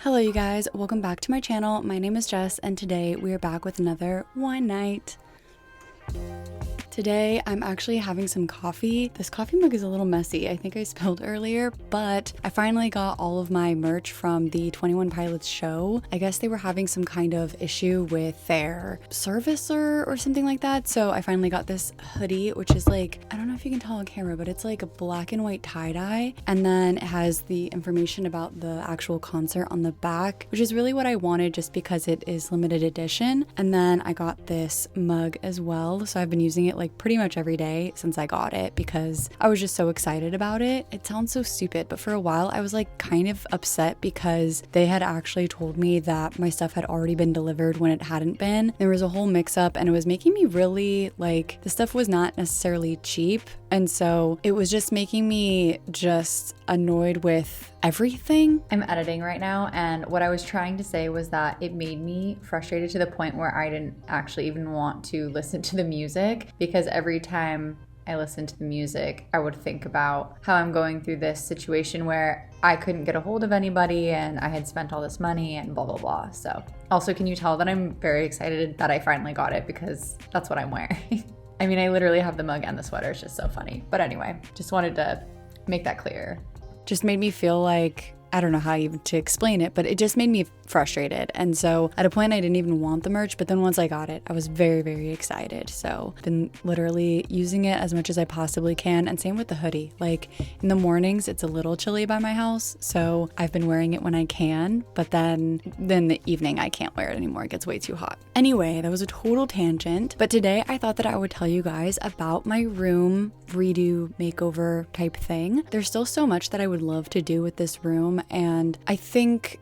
Hello you guys, welcome back to my channel. My name is Jess and today we are back with another wine night. Today, I'm actually having some coffee. This coffee mug is a little messy. I think I spilled earlier, but I finally got all of my merch from the 21 Pilots show. I guess they were having some kind of issue with their servicer or something like that. So I finally got this hoodie, which is like, I don't know if you can tell on camera, but it's like a black and white tie-dye. And then it has the information about the actual concert on the back, which is really what I wanted just because it is limited edition. And then I got this mug as well. So I've been using it like pretty much every day since I got it because I was just so excited about it. It sounds so stupid, but for a while I was like kind of upset because they had actually told me that my stuff had already been delivered when it hadn't been. There was a whole mix up and it was making me really like, the stuff was not necessarily cheap. And so it was just making me just annoyed with everything. I'm editing right now, and what I was trying to say was that it made me frustrated to the point where I didn't actually even want to listen to the music, because every time I listened to the music, I would think about how I'm going through this situation where I couldn't get a hold of anybody and I had spent all this money and blah, blah, blah. So also, can you tell that I'm very excited that I finally got it, because that's what I'm wearing. I mean, I literally have the mug and the sweater. It's just so funny. But anyway, just wanted to make that clear. Just made me feel like, I don't know how even to explain it, but it just made me frustrated. And so at a point I didn't even want the merch, but then once I got it, I was very, very excited. So been literally using it as much as I possibly can. And same with the hoodie. Like in the mornings, it's a little chilly by my house. So I've been wearing it when I can, but then the evening I can't wear it anymore. It gets way too hot. Anyway, that was a total tangent. But today I thought that I would tell you guys about my room redo makeover type thing. There's still so much that I would love to do with this room. And I think,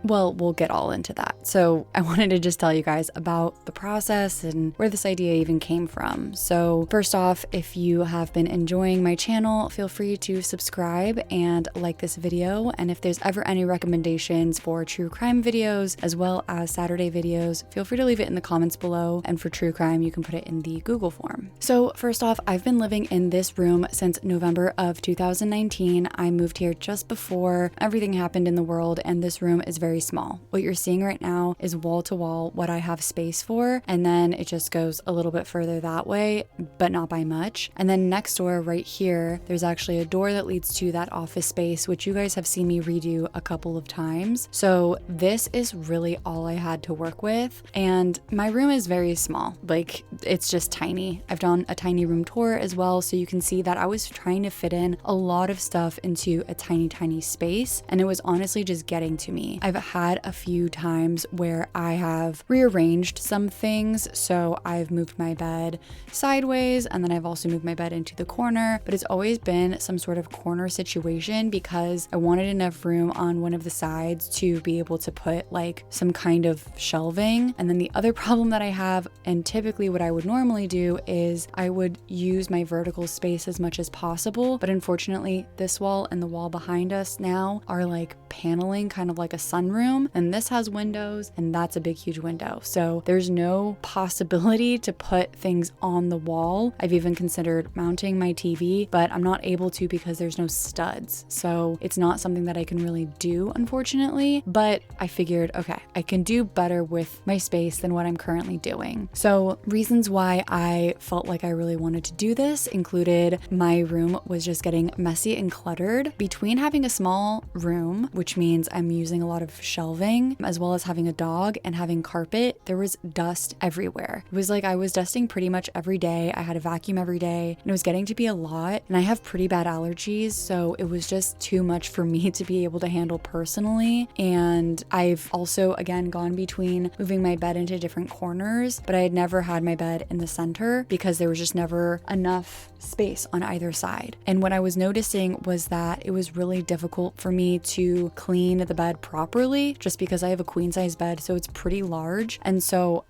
well, we'll get all into that. So I wanted to just tell you guys about the process and where this idea even came from. So first off, if you have been enjoying my channel, feel free to subscribe and like this video. And if there's ever any recommendations for true crime videos as well as Saturday videos, feel free to leave it in the comments below. And for true crime, you can put it in the Google form. So first off, I've been living in this room since November of 2019. I moved here just before everything happened in the world, and this room is very small. What you're seeing right now is wall to wall what I have space for, and then it just goes a little bit further that way, but not by much. And then next door right here, there's actually a door that leads to that office space, which you guys have seen me redo a couple of times. So this is really all I had to work with, and my room is very small. Like, it's just tiny. I've done a tiny room tour as well, so you can see that I was trying to fit in a lot of stuff into a tiny space, and it was honestly just getting to me. I've had a few times where I have rearranged some things. So I've moved my bed sideways, and then I've also moved my bed into the corner, but it's always been some sort of corner situation because I wanted enough room on one of the sides to be able to put like some kind of shelving. And then the other problem that I have, and typically what I would normally do, is I would use my vertical space as much as possible, but unfortunately this wall and the wall behind us now are like paneling, kind of like a sunroom, and this has windows, and that's a big huge window, so there's no possibility to put things on the wall. I've even considered mounting my TV, but I'm not able to because there's no studs, so it's not something that I can really do, unfortunately. But I figured, okay, I can do better with my space than what I'm currently doing. So reasons why I felt like I really wanted to do this included my room was just getting messy and cluttered. Between having a small room, which means I'm using a lot of shelving, as well as having a dog and having carpet, there was dust everywhere. It was like I was dusting pretty much every day. I had a vacuum every day, and it was getting to be a lot. And I have pretty bad allergies, so it was just too much for me to be able to handle personally. And I've also, again, gone between moving my bed into different corners, but I had never had my bed in the center because there was just never enough space on either side. And what I was noticing was that it was really difficult for me to clean the bed properly just because I have a queen size bed, so it's pretty large. And so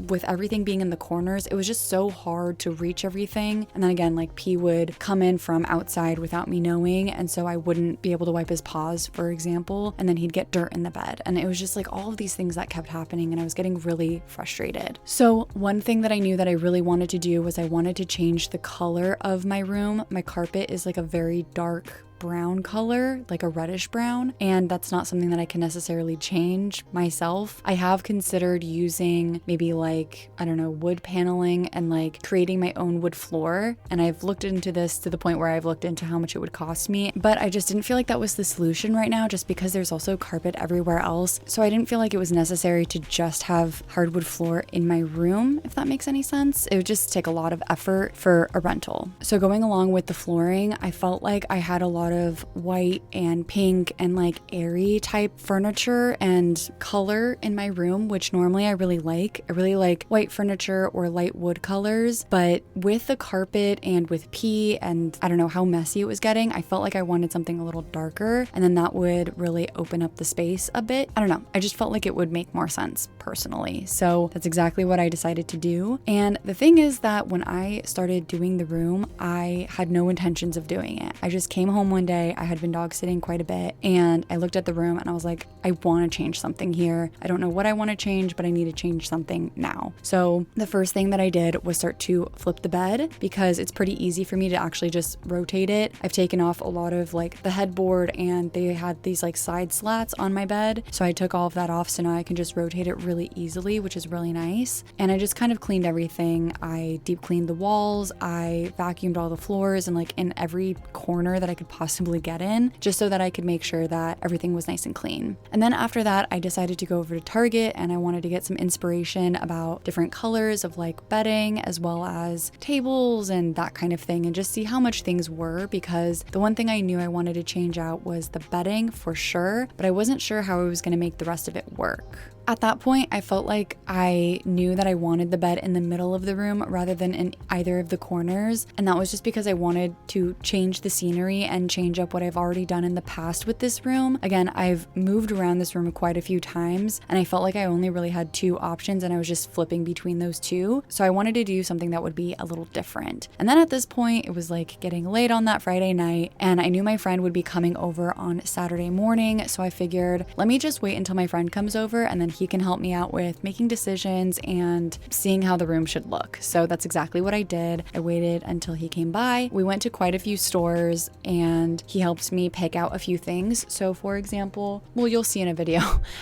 with everything being in the corners, it was just so hard to reach everything. And then again, like P would come in from outside without me knowing, and so I wouldn't be able to wipe his paws, for example, and then he'd get dirt in the bed. And it was just like all of these things that kept happening, and I was getting really frustrated. So one thing that I knew that I really wanted to do was I wanted to change the color of my room. My carpet is like a very dark brown color, like a reddish brown, and that's not something that I can necessarily change myself. I have considered using maybe like, I don't know, wood paneling and like creating my own wood floor, and I've looked into this to the point where I've looked into how much it would cost me, but I just didn't feel like that was the solution right now, just because there's also carpet everywhere else. So I didn't feel like it was necessary to just have hardwood floor in my room, if that makes any sense. It would just take a lot of effort for a rental. So going along with the flooring, I felt like I had a lot of white and pink and like airy type furniture and color in my room, which normally I really like. I really like white furniture or light wood colors, but with the carpet and with pee and I don't know how messy it was getting, I felt like I wanted something a little darker, and then that would really open up the space a bit. I don't know. I just felt like it would make more sense personally. So that's exactly what I decided to do. And the thing is that when I started doing the room, I had no intentions of doing it. I just came home one day, I had been dog sitting quite a bit, and I looked at the room and I was like, I want to change something here. I don't know what I want to change, but I need to change something now. So the first thing that I did was start to flip the bed, because it's pretty easy for me to actually just rotate it. I've taken off a lot of like the headboard, and they had these like side slats on my bed. So I took all of that off, so now I can just rotate it really easily, which is really nice. And I just kind of cleaned everything. I deep cleaned the walls, I vacuumed all the floors and like in every corner that I could possibly get in, just so that I could make sure that everything was nice and clean. And then after that, I decided to go over to Target, and I wanted to get some inspiration about different colors of like bedding as well as tables and that kind of thing, and just see how much things were, because the one thing I knew I wanted to change out was the bedding for sure, but I wasn't sure how I was going to make the rest of it work. At that point, I felt like I knew that I wanted the bed in the middle of the room rather than in either of the corners. And that was just because I wanted to change the scenery and change up what I've already done in the past with this room. Again, I've moved around this room quite a few times, and I felt like I only really had two options, and I was just flipping between those two. So I wanted to do something that would be a little different. And then at this point, it was like getting late on that Friday night, and I knew my friend would be coming over on Saturday morning. So I figured, let me just wait until my friend comes over, and then he can help me out with making decisions and seeing how the room should look. So that's exactly what I did. I waited until he came by. We went to quite a few stores, and he helped me pick out a few things. So for example, well, you'll see in a video,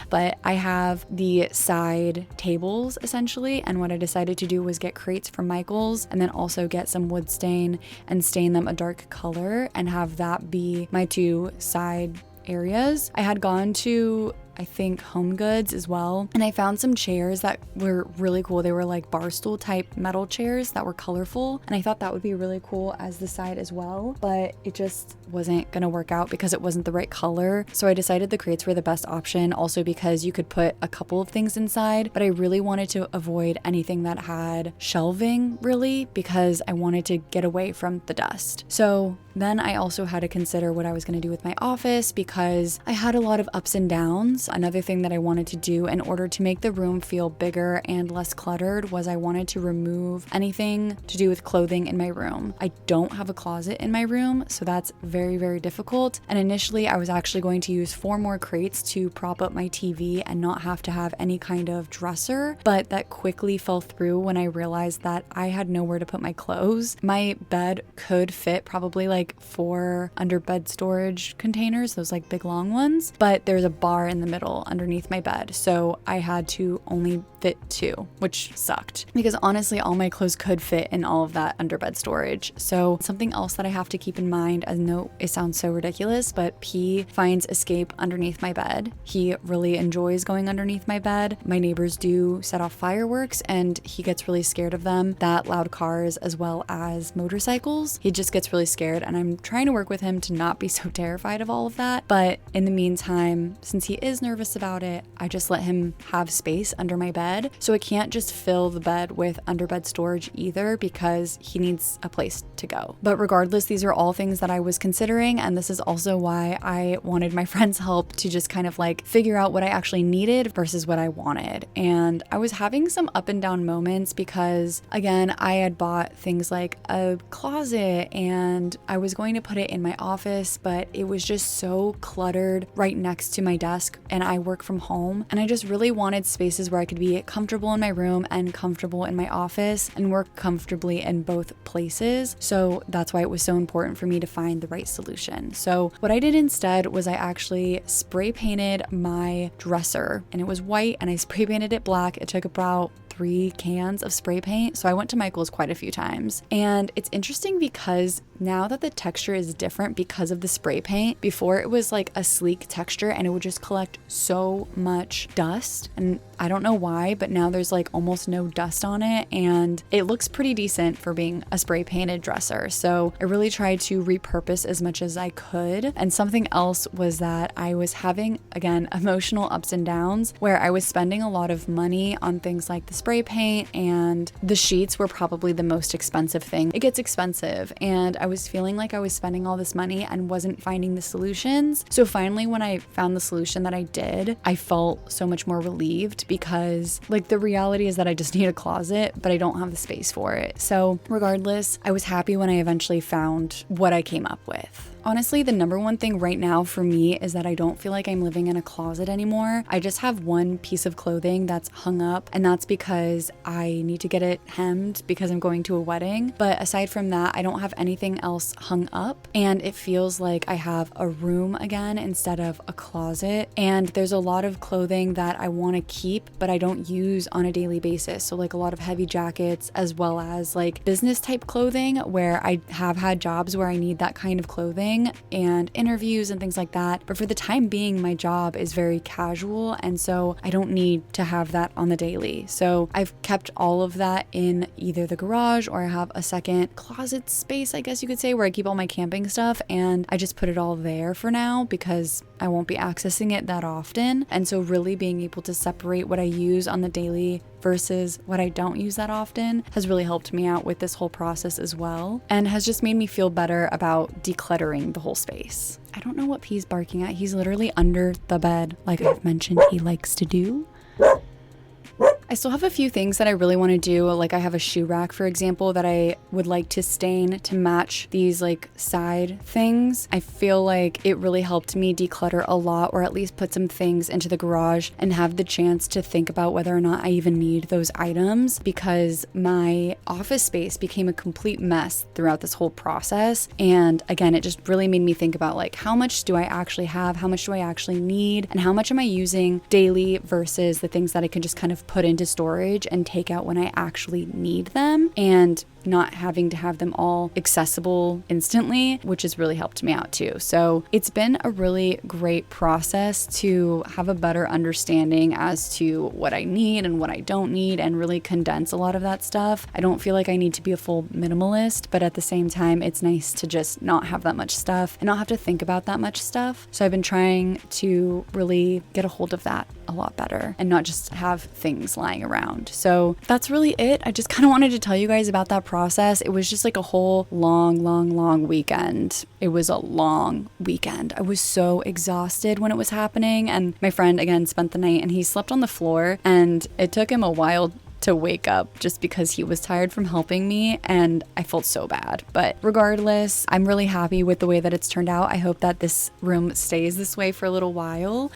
but I have the side tables essentially. And what I decided to do was get crates from Michael's, and then also get some wood stain and stain them a dark color and have that be my two side areas. I had gone to, I think, Home Goods as well, and I found some chairs that were really cool. They were like bar stool type metal chairs that were colorful, and I thought that would be really cool as the side as well, but it just wasn't gonna work out because it wasn't the right color. So I decided the crates were the best option, also because you could put a couple of things inside, but I really wanted to avoid anything that had shelving really, because I wanted to get away from the dust. So then I also had to consider what I was going to do with my office, because I had a lot of ups and downs. Another thing that I wanted to do in order to make the room feel bigger and less cluttered was I wanted to remove anything to do with clothing in my room. I don't have a closet in my room, so that's very, very difficult. And initially I was actually going to use 4 more crates to prop up my TV and not have to have any kind of dresser, but that quickly fell through when I realized that I had nowhere to put my clothes. My bed could fit probably like 4 under bed storage containers, those like big long ones, but there's a bar in the middle underneath my bed, so I had to only fit 2, which sucked, because honestly all my clothes could fit in all of that under bed storage. So something else that I have to keep in mind, I know it sounds so ridiculous, but P finds escape underneath my bed. He really enjoys going underneath my bed. My neighbors do set off fireworks, and he gets really scared of them, that loud cars as well as motorcycles. He just gets really scared, and I'm trying to work with him to not be so terrified of all of that. But in the meantime, since he is nervous about it, I just let him have space under my bed. So I can't just fill the bed with underbed storage either, because he needs a place to go. But regardless, these are all things that I was considering, and this is also why I wanted my friend's help to just kind of like figure out what I actually needed versus what I wanted. And I was having some up and down moments, because again, I had bought things like a closet, and I was going to put it in my office, but it was just so cluttered right next to my desk and I work from home, and I just really wanted spaces where I could be comfortable in my room and comfortable in my office and work comfortably in both places. So that's why it was so important for me to find the right solution. So what I did instead was I actually spray painted my dresser, and it was white, and I spray painted it black. It took about 3 cans of spray paint. So I went to Michael's quite a few times. And it's interesting because now that the texture is different because of the spray paint, before it was like a sleek texture and it would just collect so much dust. And I don't know why, but now there's like almost no dust on it, and it looks pretty decent for being a spray painted dresser. So I really tried to repurpose as much as I could. And something else was that I was having, again, emotional ups and downs where I was spending a lot of money on things like the spray paint, and the sheets were probably the most expensive thing. It gets expensive, and I was feeling like I was spending all this money and wasn't finding the solutions. So finally, when I found the solution that I did, I felt so much more relieved, because like the reality is that I just need a closet, but I don't have the space for it. So regardless, I was happy when I eventually found what I came up with. Honestly, the number one thing right now for me is that I don't feel like I'm living in a closet anymore. I just have one piece of clothing that's hung up, and that's because I need to get it hemmed because I'm going to a wedding. But aside from that, I don't have anything else hung up, and it feels like I have a room again instead of a closet. And there's a lot of clothing that I want to keep, but I don't use on a daily basis. So like a lot of heavy jackets, as well as like business type clothing, where I have had jobs where I need that kind of clothing and interviews and things like that. But for the time being, my job is very casual, and so I don't need to have that on the daily. So I've kept all of that in either the garage, or I have a second closet space, I guess you could say, where I keep all my camping stuff, and I just put it all there for now because I won't be accessing it that often. And so really being able to separate what I use on the daily versus what I don't use that often has really helped me out with this whole process as well, and has just made me feel better about decluttering the whole space. I don't know what P's barking at. He's literally under the bed, like I've mentioned he likes to do. I still have a few things that I really want to do. Like I have a shoe rack, for example, that I would like to stain to match these like side things. I feel like it really helped me declutter a lot, or at least put some things into the garage and have the chance to think about whether or not I even need those items, because my office space became a complete mess throughout this whole process. And again, it just really made me think about like, how much do I actually have? How much do I actually need? And how much am I using daily versus the things that I can just kind of put into storage and take out when I actually need them, and not having to have them all accessible instantly, which has really helped me out too. So it's been a really great process to have a better understanding as to what I need and what I don't need, and really condense a lot of that stuff. I don't feel like I need to be a full minimalist, but at the same time, it's nice to just not have that much stuff and not have to think about that much stuff. So I've been trying to really get a hold of that a lot better and not just have things lying around. So that's really it. I just kind of wanted to tell you guys about that process. It was just like a whole long weekend. It was a long weekend. I was so exhausted when it was happening, and my friend again spent the night, and he slept on the floor, and it took him a while to wake up just because he was tired from helping me, and I felt so bad. But regardless, I'm really happy with the way that it's turned out. I hope that this room stays this way for a little while.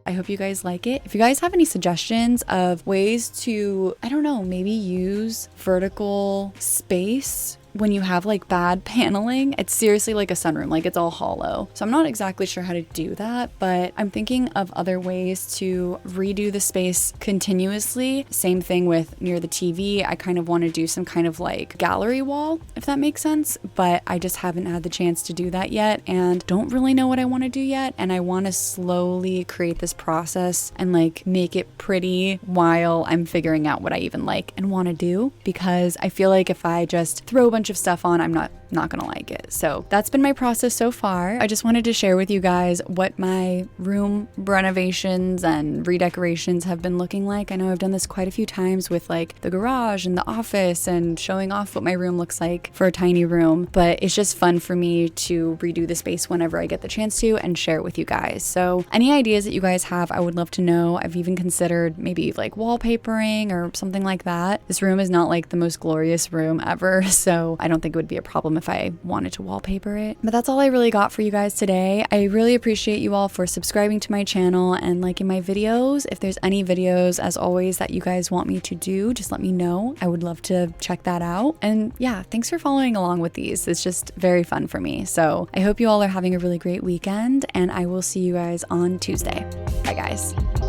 I hope you guys like it. If you guys have any suggestions of ways to, I don't know, maybe use vertical space when you have like bad paneling, it's seriously like a sunroom, like it's all hollow. So I'm not exactly sure how to do that, but I'm thinking of other ways to redo the space continuously. Same thing with near the TV. I kind of want to do some kind of like gallery wall, if that makes sense, but I just haven't had the chance to do that yet, and don't really know what I want to do yet. And I want to slowly create this process and like make it pretty while I'm figuring out what I even like and want to do, because I feel like if I just throw a bunch of stuff on, I'm not gonna like it. So that's been my process so far. I just wanted to share with you guys what my room renovations and redecorations have been looking like. I know I've done this quite a few times with like the garage and the office and showing off what my room looks like for a tiny room, but it's just fun for me to redo the space whenever I get the chance to and share it with you guys. So any ideas that you guys have, I would love to know. I've even considered maybe like wallpapering or something like that. This room is not like the most glorious room ever, so I don't think it would be a problem if I wanted to wallpaper it. But that's all I really got for you guys today. I really appreciate you all for subscribing to my channel and liking my videos. If there's any videos, as always, that you guys want me to do, just let me know. I would love to check that out. And yeah, thanks for following along with these. It's just very fun for me. So I hope you all are having a really great weekend, and I will see you guys on Tuesday. Bye guys.